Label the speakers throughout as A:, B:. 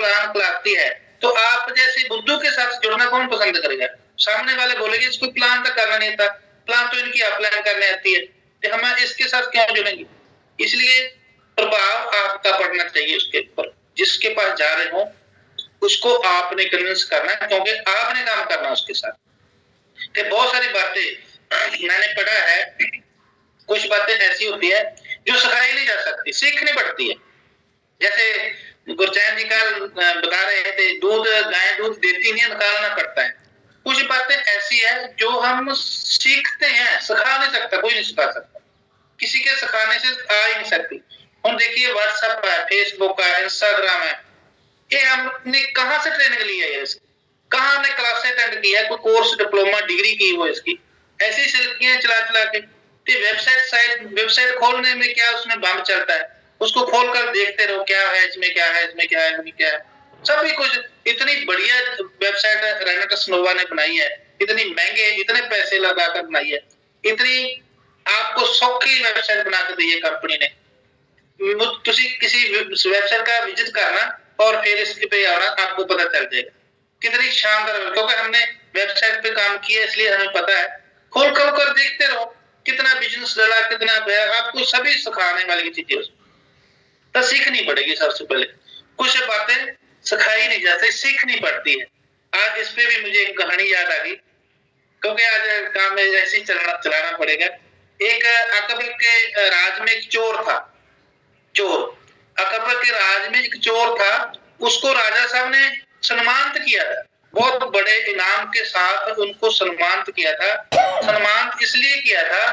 A: Plan प्लाती है, तो आप जैसे बुद्धू के साथ जुड़ना कौन पसंद करेगा? सामने वाले बोलेंगे इसको प्लान तो करना नहीं था, प्लान तो इनकी प्लान करने आती है, तो हम इसके साथ क्यों जुड़ेंगे? इसलिए प्रभाव आपका पड़ना चाहिए उसके ऊपर, जिसके पास जा रहे हो उसको आपने कन्विंस करना है, क्योंकि आपने काम करना उसके साथ। कि बहुत सारी बातें मैंने पढ़ा है, कुछ बातें ऐसी होती है जो सिखाई नहीं जा सकती, सीखनी पड़ती है। जैसे गुरचैन जी का बता रहे थे, दूध गाय दूध देती नहीं, निकालना पड़ता है। कुछ बातें ऐसी है जो हम सीखते हैं, सिखा नहीं सकता, कोई नहीं सिखा सकता, किसी के सिखाने से आ ही नहीं सकती। हम देखिए व्हाट्सएप है, फेसबुक है, इंस्टाग्राम है, ये हमने कहाँ से ट्रेनिंग ली है? कहाँ हमने क्लासें अटेंड की है, कोई कोर्स डिप्लोमा डिग्री की हो इसकी? ऐसी सिल्कियां चला चला के वेबसाइट खोलने में क्या उसमें बम चलता है, उसको खोल कर देखते रहो क्या है इसमें, क्या है इसमें, क्या है इसमें, क्या है, सभी कुछ। इतनी बढ़िया वेबसाइट रेनेट स्नोवा ने बनाई है, इतनी महंगे, इतने पैसे लगा कर बनाई है, इतनी आपको सौखी वेबसाइट बना कर दी है कंपनी ने। किसी वेबसाइट का विजिट करना और फिर इसके पे आना, आपको पता चल जाएगा कितनी शानदार, क्योंकि हमने वेबसाइट पे काम किया इसलिए हमें पता है। खोल खोल कर देखते रहो, कितना बिजनेस डला, कितना आपको सभी सिखाने वाली चीजें तो सीखनी पड़ेगी। सबसे पहले कुछ बातें सिखाई नहीं जाती, सीखनी पड़ती है। आज इस पे भी मुझे एक कहानी याद आ गई, क्योंकि आज काम में ऐसे चलाना पड़ेगा। एक अकबर के राज में एक चोर था, चोर अकबर के राज में एक चोर था, उसको राजा साहब ने सम्मानित किया था, बहुत बड़े इनाम के साथ उनको सम्मानित किया था। सम्मानित इसलिए किया था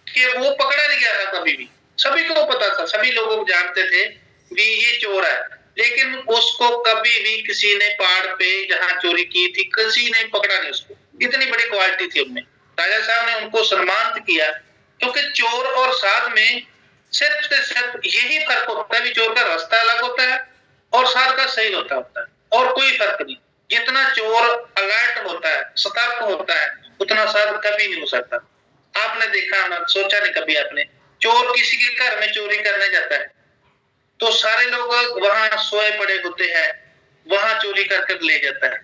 A: कि वो पकड़ा नहीं गया था कभी भी, सभी को पता था, सभी लोग जानते थे कि ये चोर है, लेकिन उसको कभी भी किसी ने पहाड़ पे जहां चोरी की थी किसी ने पकड़ा नहीं उसको, इतनी बड़ी क्वालिटी थी उनमें। राजा साहब ने उनको सम्मानित किया, क्योंकि चोर और साध में सिर्फ से सिर्फ यही फर्क होता है, चोर का रास्ता अलग होता है और साध का सही होता है, और कोई फर्क नहीं। जितना चोर अलर्ट होता है, सतर्क होता है, उतना साध कभी नहीं हो सकता। आपने देखा ना, सोचा नहीं कभी आपने, चोर किसी के घर में चोरी करने जाता है तो सारे लोग वहां सोए पड़े होते हैं, वहां चोरी करके ले जाता है।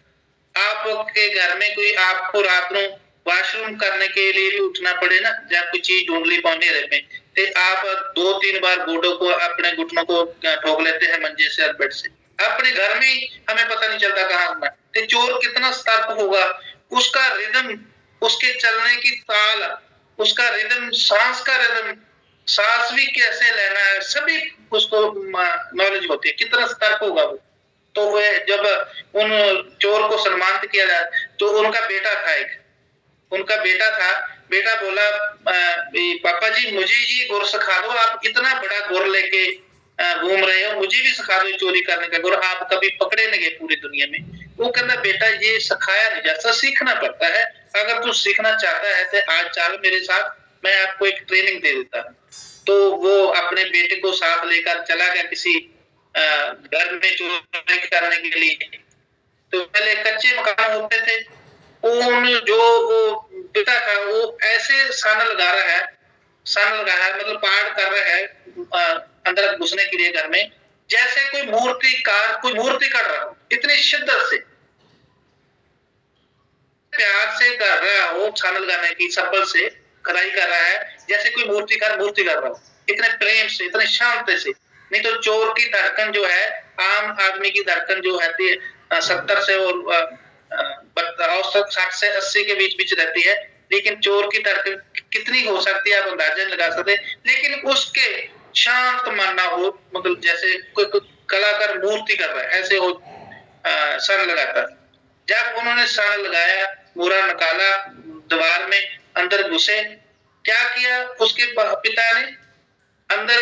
A: आपके घर में कोई आपको रात को वॉशरूम करने के लिए भी उठना पड़े ना, जब कोई चीज ढूंढ ली पौने में, तो आप 2-3 बार घुटनों को, अपने घुटनों को ठोक लेते हैं मंजे से, बेड से। अपने घर में ही हमें पता नहीं चलता कहाँ होना। तो चोर कितना सतर्क होगा, उसका रिदम, उसके चलने की ताल, उसका रिदम, सांस का रिदम, सांस भी कैसे लेना है, सभी उसको नॉलेज होती है, कितना सतर्क होगा वो। तो वे जब उन चोर को सम्मानित किया जाए तो उनका बेटा था, उनका बेटा था, बेटा बोला पापा जी मुझे ये गुर सिखा दो, आप इतना बड़ा गुर लेके घूम रहे हो, मुझे भी सिखा दो चोरी करने का गुर, आप कभी पकड़े नहीं गए पूरी दुनिया में। वो कहता बेटा ये सिखाया नहीं जाता, सीखना पड़ता है, अगर तू सीखना चाहता है तो आज चल मेरे साथ, मैं आपको एक ट्रेनिंग दे देता हूँ। तो वो अपने बेटे को साथ लेकर चला गया किसी घर में चोरी करने के लिए। तो पहले कच्चे मकान होते थे, उन जो वो पिता था वो ऐसे सन लगा रहा है, मतलब पाठ कर रहा है अंदर घुसने के लिए घर में, जैसे कोई मूर्ति कर रहा हो, इतनी शिद्दत से प्यार से कर रहा हो, सन लगाने की सब्बल से खदाई कर रहा है, जैसे कोई मूर्ति कर रहा हो, इतने प्रेम से, इतने शांति से। नहीं तो चोर की धड़कन जो है, आम आदमी की धड़कन जो है 70 से और 60 से 80 के बीच रहती है, लेकिन चोर की धड़कन कितनी हो सकती है आप अंदाजा लगा सकते। लेकिन उसके शांत मन ना हो, मतलब जैसे कोई कलाकार मूर्ति कर रहा है ऐसे हो सन लगाता। जब उन्होंने सन लगाया, पूरा निकाला, दीवार में अंदर घुसे, क्या किया उसके पिता ने, अंदर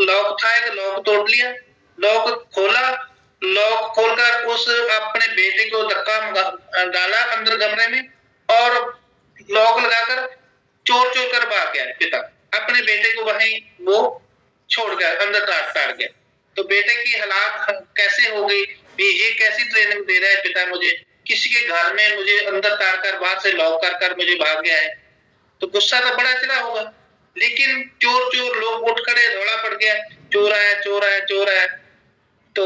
A: लॉक था, एक लॉक तोड़ लिया, लॉक खोला, लॉक खोलकर उस अपने बेटे को धक्का डाला अंदर कमरे में और लॉक लगाकर चोर कर भाग गया पिता, अपने बेटे को वहीं वो छोड़ गया, अंदर टाट गया। तो बेटे की हालात कैसे हो गई, ये कैसी ट्रेनिंग दे रहा है पिता मुझे, किसी के घर में मुझे अंदर तार कर बाहर से लॉक कर मुझे भाग गया है। तो गुस्सा तो बड़ा चला होगा, लेकिन चोर लोग उठ खड़े, रोड़ा पड़ गया, चोर आया। तो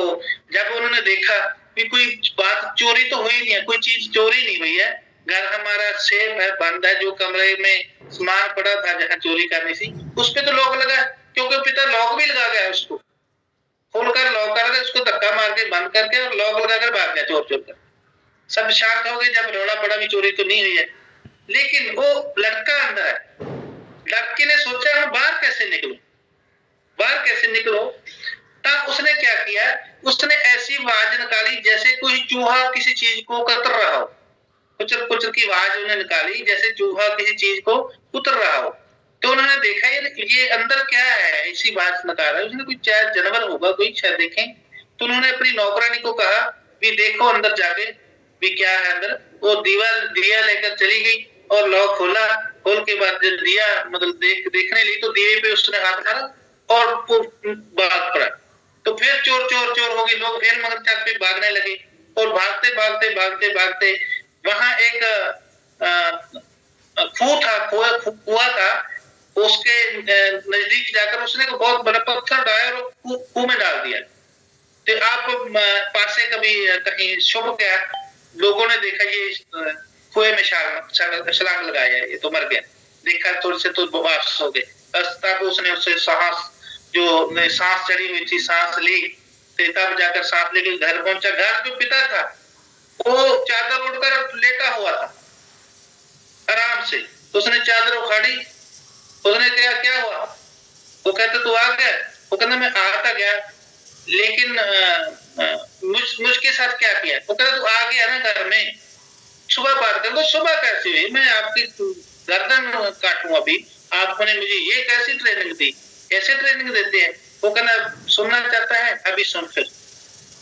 A: जब उन्होंने उन्होंने देखा कि कोई बात चोरी तो हुई नहीं है, कोई चीज चोरी नहीं हुई है, घर हमारा सेफ है, बंद है, जो कमरे में सामान पड़ा था जहाँ चोरी करनी थी उस पे तो लॉक लगा, क्योंकि पिता लॉक भी लगा गया, उसको खोलकर लॉक कर, उसको धक्का मार के बंद करके और लॉक लगाकर भाग गया चोर चोर कर। सब शांत हो गए जब रौला पड़ा भी चोरी तो नहीं हुई है, लेकिन वो लड़का अंदर है। लड़के ने सोचा हम बाहर कैसे निकलो, बाहर कैसे निकलो। तब उसने क्या किया, उसने ऐसी आवाज निकाली जैसे कोई चूहा किसी चीज को कतर रहा हो, कुचर कुचर की आवाज उन्होंने निकाली जैसे चूहा किसी चीज को कुतर रहा हो। तो उन्होंने देखा ये अंदर क्या है, ऐसी आवाज निकाल रहा है, उसने कोई शायद जानवर होगा कोई, शायद देखें। तो उन्होंने अपनी नौकरानी को कहा भी देखो अंदर जाके भी क्या है अंदर। वो दिया लेकर चली गई और लॉक खोला, खोल के बाद जब दिया मतलब देखने ली तो दिए पे उसने हाथ मारा और भाग पड़ा। तो फिर चोर चोर चोर हो गए लोग, फिर मगर छत पे भागने लगे और भागते भागते भागते भागते वहां एक कुआं था, उसके नजदीक जाकर उसने को बहुत बड़ा पत्थर डाला और कुएं में डाल दिया। तो आप पासे कभी कहीं शुभ गया, लोगों ने देखा ये कुएं में छलांग लगाया, ये तो मर गया, देखा थोड़े से तो वापस हो गए। तब उसने उससे सांस चढ़ी हुई थी, सांस ली, तब जाकर सांस लेके घर पहुंचा। घर जो पिता था वो चादर उड़कर लेटा हुआ था आराम से, तो उसने चादर उखाड़ी, उसने कहा क्या हुआ, वो कहते तू आ गया, वो कहता मैं आता गया, लेकिन मुझके साथ क्या किया, वो कहता तू आ गया ना घर में, सुबह बात कर, तो सुबह कैसे हुई, मैं आपकी गर्दन काटूं अभी, आपने मुझे ये कैसी ट्रेनिंग दी, कैसे ट्रेनिंग देते हैं। वो कहना सुनना चाहता है, अभी सुन। फिर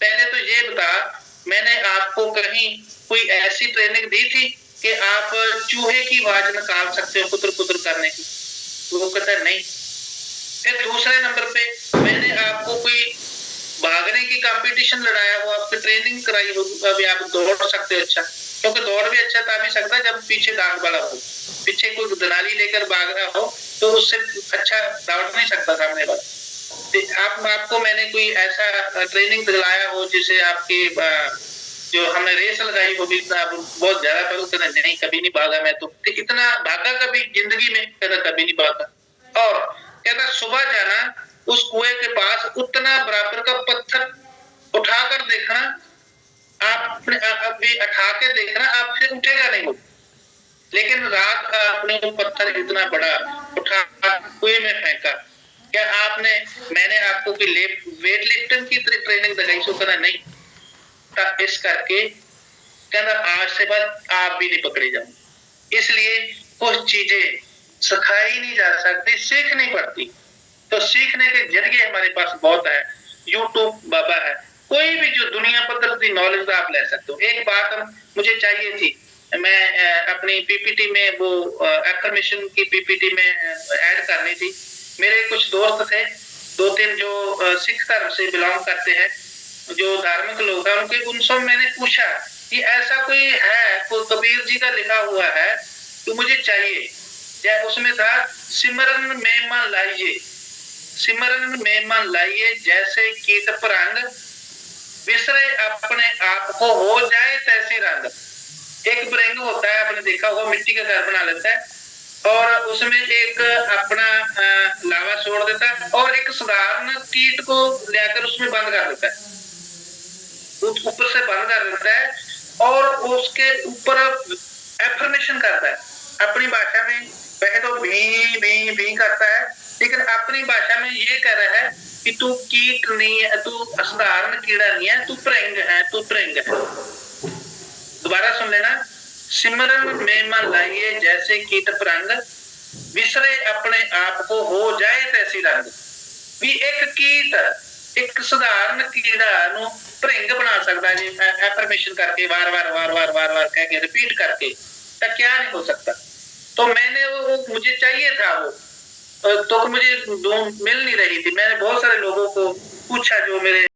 A: पहले तो ये बता, मैंने आपको कहीं कोई ऐसी ट्रेनिंग दी थी कि आप चूहे की आवाज निकाल सकते हो कुतर कुतर करने की। वो कहता नहीं। फिर दूसरे नंबर पे मैंने आपको कोई भागने की कंपटीशन लड़ाया हो, आपकी ट्रेनिंग कराई हो, अभी आप दौड़ सकते हो अच्छा, क्योंकि दौड़ भी अच्छा तभी सकता है जब पीछे दांत वाला हो, पीछे कोई दनाली लेकर भाग रहा हो तो उससे अच्छा दौड़ नहीं सकता सामने वाला। आपको मैंने कोई ऐसा ट्रेनिंग दिलाया हो जिसे आपकी जो हमने रेस लगाई वो भी बहुत ज्यादा, पर कहना नहीं कभी नहीं भागा मैं तो इतना भागा कभी जिंदगी में, कहना कभी नहीं भागा। और कहता सुबह जाना उस कुएं के पास, उतना बराबर का पत्थर उठाकर देखना, आपने अभी उठा के देखना, आपसे उठेगा नहीं वो, लेकिन रात का आपने वो पत्थर इतना बड़ा उठा कुएं में फेंका। क्या मैंने आपको की वेट लिफ्टिंग की ट्रेनिंग दिलाई, सो कहना नहीं। इस करके कहना आज से बाद आप भी नहीं पकड़े जाओ। इसलिए कुछ चीजें सिखाई नहीं जा सकती, सीखनी पड़ती। तो सीखने के जरिए हमारे पास बहुत है, यूट्यूब बाबा है, कोई भी जो दुनिया पद्धर की नॉलेज आप ले सकते हो। एक बात मुझे चाहिए थी, मैं अपनी पीपीटी में वो एफर्मेशन की पीपीटी में ऐड करनी थी। मेरे कुछ दोस्त थे 2-3 जो सिख धर्म से बिलोंग करते हैं, जो धार्मिक लोग हैं, उनसे मैंने पूछा कि ऐसा कोई है, कोई कबीर जी का लिखा हुआ है तो मुझे चाहिए। या उसमें था सिमरन में मन लाइए, सिमरन में मन लाइए जैसे कीट परंग, विसरे अपने आप को हो जाए तैसी रंग। एक भृंग होता है, आपने देखा होगा, मिट्टी का घर बना लेता है और उसमें एक अपना लावा छोड़ देता है और एक साधारण कीट को लेकर उसमें बंद कर देता है, ऊपर से बंद कर देता है और उसके ऊपर एफर्मेशन करता है अपनी भाषा में। वह तो भी भी करता है, लेकिन अपनी भाषा में ये कह रहा है कि तू कीट नहीं है, तू साधारण कीड़ा नहीं है, तू भृंग है, तू भृंग है। दोबारा सुन लेना, सिमरन में मन लाइए जैसे कीट परंग, विसरे अपने आप को हो जाए तैसी रंग। भी एक कीट, एक साधारण कीड़ा नु भृंग बना सकता है एफर्मेशन करके, बार बार कह के रिपीट करके, तो क्या नहीं हो सकता। तो मैंने वो मुझे चाहिए था वो, तो मुझे मिल नहीं रही थी। मैंने बहुत सारे लोगों को पूछा जो मेरे